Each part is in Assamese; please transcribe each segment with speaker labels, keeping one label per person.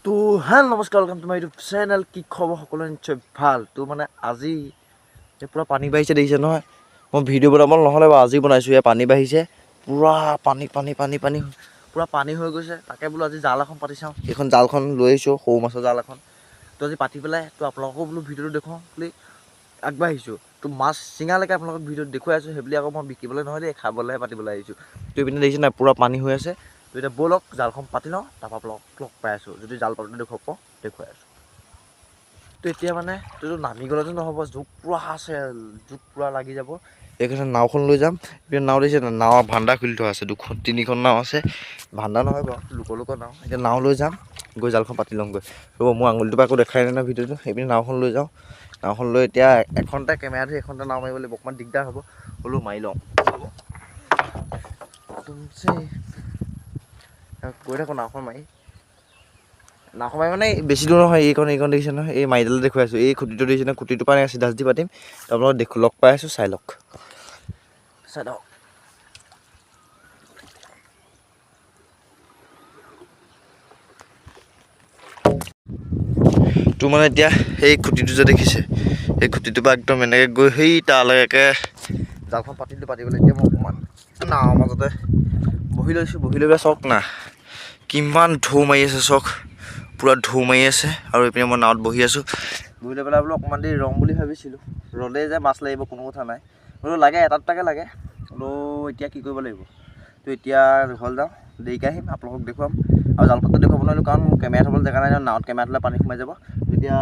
Speaker 1: তো হ্যাঁ নমস্কাৰ welcome to my YouTube channel. কি খবৰ সকলোৰে নিশ্চয় ভাল। তো মানে আজি পূৰা পানী বাঢ়িছে দেখিছে নহয়। মই ভিডিঅ' বনাব নহ'লে বাৰু আজি বনাইছোঁ। ইয়াত পানী বাঢ়িছে পূৰা পানী পূৰা পানী হৈ গৈছে। তাকে বোলো আজি জাল এখন পাতি চাওঁ। এইখন জালখন লৈ আহিছোঁ, সৰু মাছৰ জাল এখন। তো আজি পাতি পেলাই তো আপোনালোককো বোলো ভিডিঅ'টো দেখুৱাওঁ বুলি আগবাঢ়িছোঁ। তো মাছ চিঙালৈকে আপোনালোকক ভিডিঅ'ত দেখুৱাই আছোঁ। সেইবুলি আকৌ মই বিকিবলৈ নহয় দেই, খাবলৈহে পাতিবলৈ আহিছোঁ। তো এইপিনে দেখিছে নাই পূৰা পানী হৈ আছে। তো এতিয়া ব'লক জালখন পাতি লওঁ, তাৰপৰা লগ পাই আছোঁ। যদি জাল পাতোঁতে দেখুৱাই আছোঁ। তো এতিয়া মানে তোৰ নামি গ'লেতো নহ'ব, জোক পূৰা আছে, জোক পূৰা লাগি যাব। এইকাৰণে নাওখন লৈ যাম। এতিয়া নাও দিছে, নাও ভাণ্ডা খুলি থোৱা আছে, 2-3খন নাও আছে। ভাণ্ডা নহয় বাৰু, লোকৰ নাও। এতিয়া নাও লৈ যাম, গৈ জালখন পাতি ল'মগৈ। ৰ'ব মোৰ আঙুলিটোৰ পৰা আকৌ দেখাই নাই নহয় ভিডিঅ'টো। সেইপিনে নাওখন লৈ যাওঁ। নাওখন লৈ এতিয়া এখনতে কেমেৰা ধৰি এখনতে নাও মাৰিব লাগিব, অকণমান দিগদাৰ হ'ব, হ'লেও মাৰি লওঁ। গৈ থাকোঁ নাওখন মাৰি মানে বেছি দূৰ নহয়। এইকণ দেখিছে নহয়, এই মাৰিডালে দেখুৱাই আছোঁ। এই খুঁটিটো দেখিছে নহয়, খুঁটিটোৰ পৰা চিধা পাতিম। আপোনালোকক লগ পাই আছোঁ, চাই লওক। তো মানে এতিয়া সেই খুঁটিটো যে দেখিছে, সেই খুঁটিটোৰ পৰা একদম এনেকৈ গৈ সেই তালৈকে জালখন পাতিবলৈ এতিয়া মই অকণমান নাৱৰ মাজতে বহি লৈছোঁ। বহি লৈ পেলাই চাওক না কিমান ঢৌ মাৰি আছে, চাওক পূৰা ঢৌ মাৰি আছে। আৰু এইপিনে মই নাৱত বহি আছোঁ। বহি লৈ পেলাই বোলো অকণমান দেৰি ৰওঁ বুলি ভাবিছিলোঁ। ৰ'লে যে মাছ লাগিব কোনো কথা নাই, বোলো লাগে এটা দুটাকৈ লাগে। বোলো এতিয়া কি কৰিব লাগিব। তো এতিয়া ঘৰ যাওঁ, দেৰিকৈ আহিম, আপোনালোকক দেখুৱাম। আৰু জাল পাতটো দেখুৱাব নোৱাৰিলোঁ কাৰণ মোৰ কেমেৰা থ'বলৈ জেগা নাই। নাৱত কেমেৰা থ'লে পানী সোমাই যাব। তেতিয়া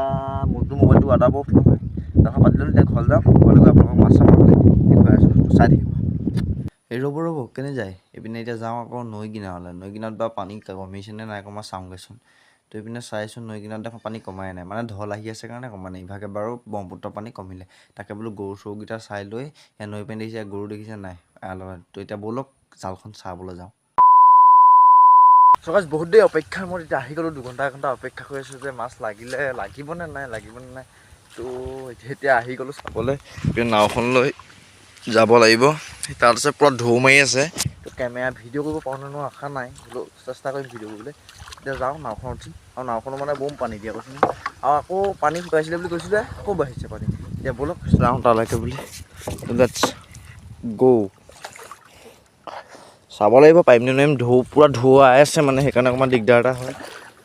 Speaker 1: মোৰতো মোবাইলটো ৱাটাৰপ্ৰুফ নহয়। জালখন পাতি ল'লোঁ, এতিয়া ঘৰ যাওঁ, ঘৰলৈ গৈ আপোনালোকক মাছ দেখুৱাই আছোঁ, চাই থাকিব। ৰ'ব কেনে যায়। এইপিনে এতিয়া যাওঁ আকৌ নৈ কিনাৰলৈ। নৈ কিনাৰত বা পানী কমিছেনে নাই কমা চাওঁগৈচোন। তো এইপিনে চাইছোঁ নৈ কিনাৰত দেখোন পানী কমাই নাই, মানে ঢল আহি আছে কাৰণে কমা নাই। ইভাগে বাৰু ব্ৰহ্মপুত্ৰ পানী কমিলে। তাকে বোলো গৰু চৰুকেইটা চাই লৈ নৈ পিনে দেখিছে, গৰু দেখিছে নাই এৰালত। তো এতিয়া ব'লক জালখন চাবলৈ যাওঁ। চকাজ বহুত দেৰি অপেক্ষা, মই এতিয়া আহি গ'লোঁ। 2-1 ঘণ্টা অপেক্ষা কৰি আছোঁ যে মাছ লাগিবনে নাই। তো এতিয়া আহি গ'লোঁ চাবলৈ। এতিয়া নাওখন লৈ যাব লাগিব। তাত আছে পূৰা ঢৌ মাৰি আছে। তো কেমেৰা ভিডিঅ' কৰিব পাৰোঁ নে নোৱাৰোঁ আশা নাই, হ'লেও চেষ্টা কৰিম ভিডিঅ' কৰিবলৈ। এতিয়া যাওঁ, নাওখন উঠিম। আৰু নাওখনো মানে বম পানী দিয়া কৈছোঁ নহয়। আৰু আকৌ পানী শুকাইছিলে বুলি কৈছিলে, আকৌ বাঢ়িছে পানী। এতিয়া ব'লক যাওঁ তালৈকে বুলি। লেটছ গো। চাব লাগিব পাৰিম নে নোৱাৰিম। পূৰা ঢৌৱাই আছে মানে, সেইকাৰণে অকণমান দিগদাৰ এটা হয়।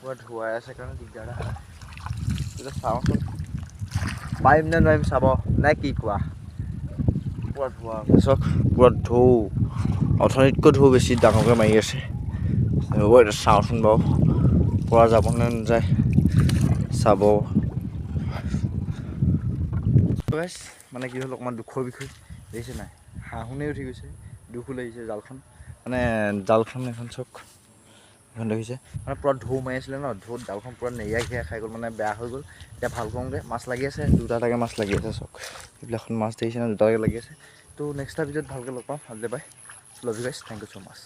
Speaker 1: পূৰা ঢৌৱাই আছে কাৰণে দিগদাৰ এটা হয়। এতিয়া চাওঁচোন পাৰিম নে নোৱাৰিম চাব, নে কি কোৱা। পূৰা ঢৌ চাওক, পূৰা ঢৌ, অথনিতকৈ ঢৌ বেছি ডাঙৰকৈ মাৰি আছে। ৰ'ব এতিয়া চাওঁচোন বাৰু পৰা যাবনে নাযায়, চাব। মানে কি হ'ল, অকণমান দুখৰ বিষয় দেখিছে নাই, হাঁহোনেই উঠি গৈছে। দুখো লাগিছে জালখন, মানে জালখন এখন চাওক, এখন দেখিছে মানে পূৰা ঢৌ মাৰি আছিলে ন। ঢৌত জালখন পূৰা নেৰিয়া ঘেৰিয়া খাই গ'ল, মানে বেয়া হৈ গ'ল। এতিয়া ভাল কৰোঁগৈ, মাছ লাগি আছে, 2টাকৈ মাছ লাগি আছে চাওক। এইবিলাকখন মাছ দেখিছে ন, 2টাকৈ লাগি আছে। তো নেক্সট এটা ভিডিঅ'ত ভালকৈ লগ পাম। আজিলৈ bye, love you guys, thank you so' much.